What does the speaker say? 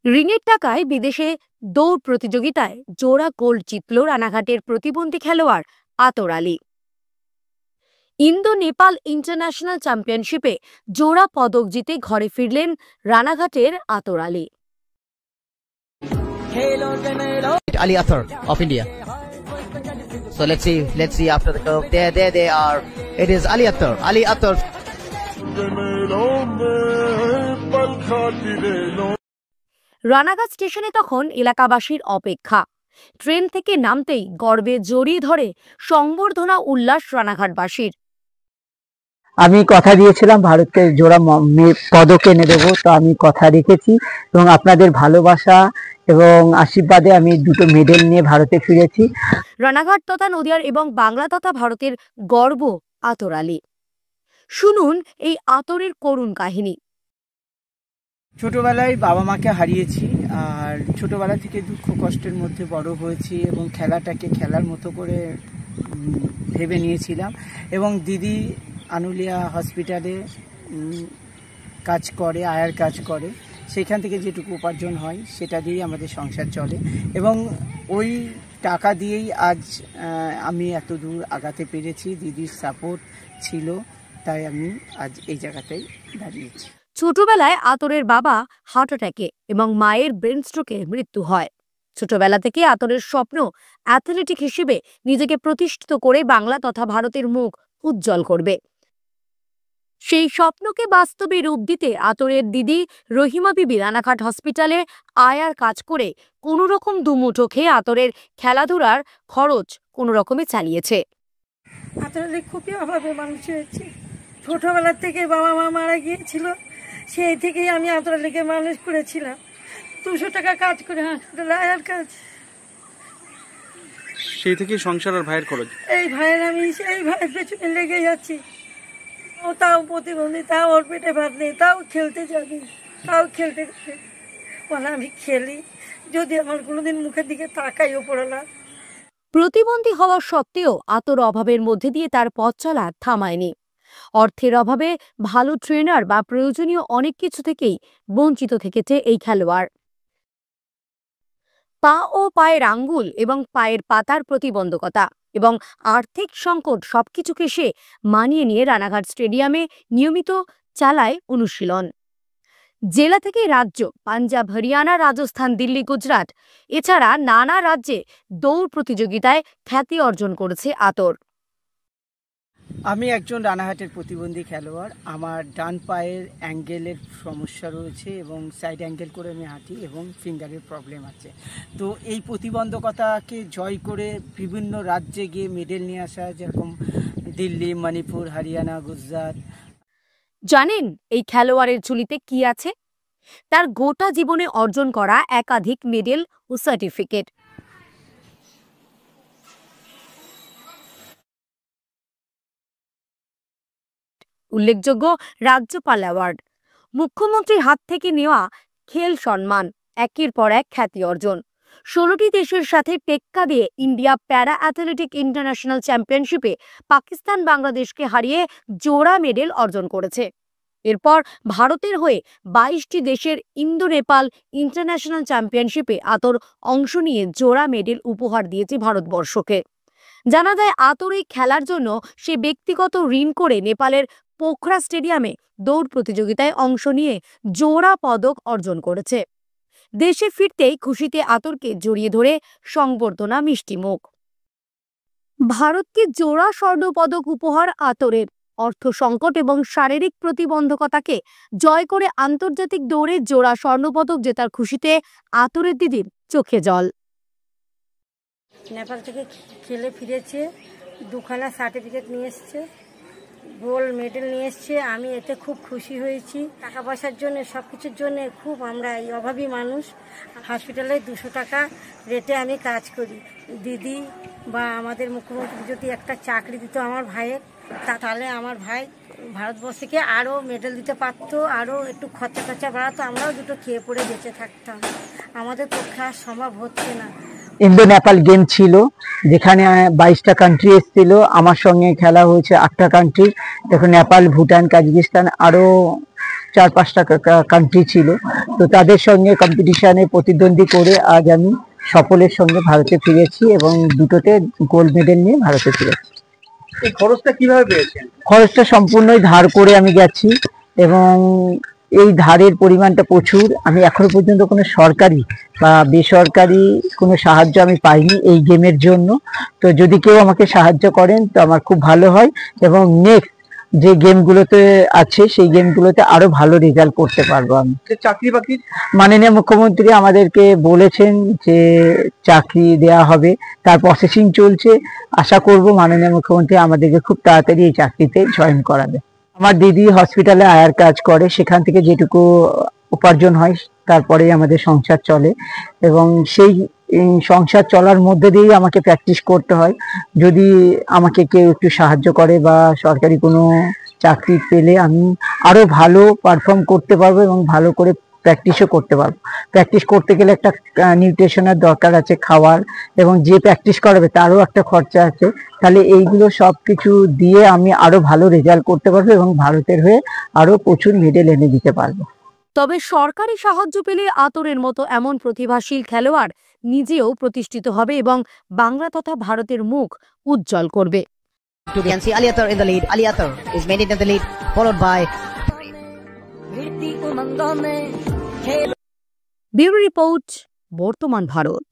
রিংয়ের টাকায় বিদেশে দৌড় প্রতিযোগিতায় জোড়া গোল্ড জিতল রানাঘাটের প্রতিবন্ধী খেলোয়াড় আতর আলী। ইন্দো নেপাল ইন্টারন্যাশনাল চ্যাম্পিয়নশিপে জোড়া পদক জিতে ঘরে ফিরলেন রানাঘাটের আতর Ali. Ali Athar of India. So let's see after the curve. There they are. It is Ali Athar. Ali Athar. Ranaghat স্টেশনে তখন এলাকাবাসীর অপেক্ষা। ট্রেন থেকে নামতেই গর্বে জড়িয়ে ধরে সংবর্ধনা উল্লাস রানাঘাটবাসীর। আমি কথা দিয়েছিলাম ভারতকে জোড়া পদক এনে দেবো, তো আমি কথা রেখেছি এবং আপনাদের ভালোবাসা এবং আশীর্বাদে আমি দুটো মেডেল নিয়ে ভারতে ফিরেছি। রানাঘাট তথা নদিয়ার এবং বাংলা তথা ভারতের গর্ব আতর আলী। শুনুন এই আতরের করুণ কাহিনী। ছোটবেলায় বাবা মাকে হারিয়েছি, আর ছোটবেলা থেকে দুঃখ কষ্টের মধ্যে বড় হয়েছি এবং খেলাটাকে খেলার মতো করে ভেবে নিয়েছিলাম। এবং দিদি আনুলিয়া হসপিটালে কাজ করে, আয়ার কাজ করে, সেখান থেকে যেটুকু উপার্জন হয় সেটা দিয়েই আমাদের সংসার চলে এবং ওই টাকা দিয়েই আজ আমি এত দূর আগাতে পেরেছি। দিদির সাপোর্ট ছিল, তাই আমি আজ এই জায়গাতেই দাঁড়িয়েছি। ছোটবেলায় আতরের বাবা হার্ট অ্যাটাকে এবং মায়ের ব্রেন স্ট্রোকে মৃত্যু হয়। ছোটবেলা থেকে আতরের স্বপ্ন অ্যাথলেটিক হিসেবে নিজেকে প্রতিষ্ঠিত করে বাংলা তথা ভারতের মুখ উজ্জ্বল করবে। সেই স্বপ্নকে বাস্তবে রূপ দিতে আতরের দিদি রহিমা বিবি রানাঘাট হসপিটালে আয়ার কাজ করে কোনো রকম দুমুঠো খেয়ে আতরের খেলাধুলার খরচ কোনো রকমে চালিয়েছে। আতরের খুবই অভাবে মানুষ হয়েছে। ছোটবেলা থেকে বাবা মা মারা গিয়েছিল, সেই থেকেই আমি আতরালিকে মানুষ করেছিলাম। 200 টাকা কাজ করে হাসপাতালে আয়ার কাজ, সেই থেকে সংসার আর ভাইয়ের খরচ। এই ভাইয়ের আমি সেই ভাইয়ের পেছনে লেগে যাচ্ছি। ও তাও প্রতিবন্ধী, তাও ওর পেটে ভাত নেই, তাও খেলতে যাবি, তাও খেলতে বলে আমি খেলি, যদি আমার কোনোদিন মুখের দিকে তাকাইও পড়ে না। প্রতিবন্ধী হওয়ার সত্ত্বেও আতর অভাবের মধ্যে দিয়ে তার পথ চলা থামায়নি। অর্থের অভাবে ভালো ট্রেনার বা প্রয়োজনীয় অনেক কিছু থেকেই বঞ্চিত থেকেছে এই খেলোয়াড়। পা ও পায়ের আঙ্গুল এবং পায়ের পাতার প্রতিবন্ধকতা এবং আর্থিক সংকট সবকিছুকে সে মানিয়ে নিয়ে রানাঘাট স্টেডিয়ামে নিয়মিত চালায় অনুশীলন। জেলা থেকে রাজ্য, পাঞ্জাব, হরিয়ানা, রাজস্থান, দিল্লি, গুজরাট এছাড়া নানা রাজ্যে দৌড় প্রতিযোগিতায় খ্যাতি অর্জন করেছে আতর। আমি একজন রানাঘাটের প্রতিবন্ধী খেলোয়াড়। আমার ডান পায়ের অ্যাঙ্গেলের সমস্যা রয়েছে এবং সাইড অ্যাঙ্গেল করে আমি হাঁটি এবং ফিঙ্গারের প্রবলেম আছে। তো এই প্রতিবন্ধকতাকে জয় করে বিভিন্ন রাজ্যে গিয়ে মেডেল নিয়ে আসা, যেরকম দিল্লি, মণিপুর, হরিয়ানা, গুজরাট। জানেন এই খেলোয়াড়ের ঝুলিতে কি আছে? তার গোটা জীবনে অর্জন করা একাধিক মেডেল ও সার্টিফিকেট। উল্লেখযোগ্য রাজ্যপাল অ্যাওয়ার্ড, মুখ্যমন্ত্রীর হাত থেকে নেওয়া খেল সম্মান, একের পর এক খ্যাতি অর্জন। 16টি দেশের সাথে টেক্কা দিয়ে ইন্ডিয়া প্যারা অ্যাথলেটিক ইন্টারন্যাশনাল চ্যাম্পিয়নশিপে পাকিস্তান বাংলাদেশকে হারিয়ে জোড়া মেডেল অর্জন করেছে। এরপর ভারতের হয়ে 22টি দেশের ইন্দো নেপাল ইন্টারন্যাশনাল চ্যাম্পিয়নশিপে আতর অংশ নিয়ে জোড়া মেডেল উপহার দিয়েছে ভারতবর্ষকে। জানা যায় আতর এই খেলার জন্য সে ব্যক্তিগত ঋণ করে নেপালের পোখরা স্টেডিয়ামে দৌড় প্রতিযোগিতায় অংশ নিয়ে জোড়া পদক অর্জন করেছে। দেশে ফিরতেই খুশিতে আতরকে জড়িয়ে ধরে সংবর্ধনা মিষ্টিমুখ। ভারতকে জোড়া স্বর্ণপদক উপহার আতরের। অর্থ সংকট এবং শারীরিক প্রতিবন্ধকতাকে জয় করে আন্তর্জাতিক দৌড়ে জোড়া স্বর্ণপদক জেতার খুশিতে আতরের দিদির চোখে জল। নেপাল থেকে খেলে ফিরেছে, 2খানা সার্টিফিকেট নিয়ে এসছে, গোল্ড মেডেল নিয়ে এসছে। আমি এতে খুব খুশি হয়েছি। টাকা পয়সার জন্য, সব কিছুর জন্য খুব আমরা এই অভাবী মানুষ। হসপিটালে 200 টাকা রেটে আমি কাজ করি। দিদি বা আমাদের মুখ্যমন্ত্রী যদি একটা চাকরি দিত আমার ভাইয়ের, তাহলে আমার ভাই ভারতবর্ষকে আরও মেডেল দিতে পারতো, আরও একটু খরচা বাড়াতো, আমরাও দুটো খেয়ে পড়ে বেঁচে থাকতাম। আমাদের পক্ষে আর সম্ভব হচ্ছে না। ইন্দো নেপাল গেম ছিল, যেখানে 22টা কান্ট্রি এসেছিল। আমার সঙ্গে খেলা হয়েছে 8টা কান্ট্রি। দেখো, নেপাল, ভুটান, কাজাকিস্তান, আরো 4-5টা কান্ট্রি ছিল, তো তাদের সঙ্গে কম্পিটিশনে প্রতিদ্বন্দ্বী করে আজ আমি সফলের সঙ্গে ভারতে ফিরেছি এবং দুটোতে গোল্ড মেডেল নিয়ে ভারতে ফিরেছি। এই খরচটা কিভাবে পেয়েছেন? খরচটা সম্পূর্ণই ধার করে আমি গেছি এবং এই ধারের পরিমাণটা প্রচুর। আমি এখনো পর্যন্ত কোনো সরকারি বা বেসরকারি কোনো সাহায্য আমি পাইনি এই গেমের জন্য। তো যদি কেউ আমাকে সাহায্য করেন তো আমার খুব ভালো হয় এবং নেক্সট যে গেমগুলোতে আছে সেই গেমগুলোতে আরো ভালো রেজাল্ট করতে পারবো আমি। চাকরি বাকরি মাননীয় মুখ্যমন্ত্রী আমাদেরকে বলেছেন যে চাকরি দেয়া হবে, তার প্রসেসিং চলছে। আশা করব মাননীয় মুখ্যমন্ত্রী আমাদেরকে খুব তাড়াতাড়ি এই চাকরিতে জয়েন করাবে। আমার দিদি হসপিটালে আয়ার কাজ করে, সেখান থেকে যেটুকু উপার্জন হয় তারপরেই আমাদের সংসার চলে এবং সেই সংসার চলার মধ্যে দিয়েই আমাকে প্র্যাকটিস করতে হয়। যদি আমাকে কেউ একটু সাহায্য করে বা সরকারি কোনো চাকরি পেলে আমি আরো ভালো পারফর্ম করতে পারবো এবং ভালো করে প্র্যাকটিসও করতে পারবো। প্র্যাকটিস করতে গেলে একটা নিউট্রিশনের দরকার আছে, খাওয়ার, এবং যে প্র্যাকটিস করাবে তারও একটা খরচা আছে। তাহলে এইগুলো সবকিছু দিয়ে আমি আরো ভালো রেজাল্ট করতে পারবো এবং ভারতের হয়ে আরো প্রচুর মেডেল এনে দিতে পারবো। তবে সরকারি সাহায্য পেলে আতরের মতো এমন প্রতিভাশীল খেলোয়াড় নিজেও প্রতিষ্ঠিত হবে এবং বাংলা তথা ভারতের মুখ উজ্জ্বল করবে। You can see Ali Attar in the lead. Ali Attar is maintained in the lead, followed by bureau report, বর্তমান ভারত।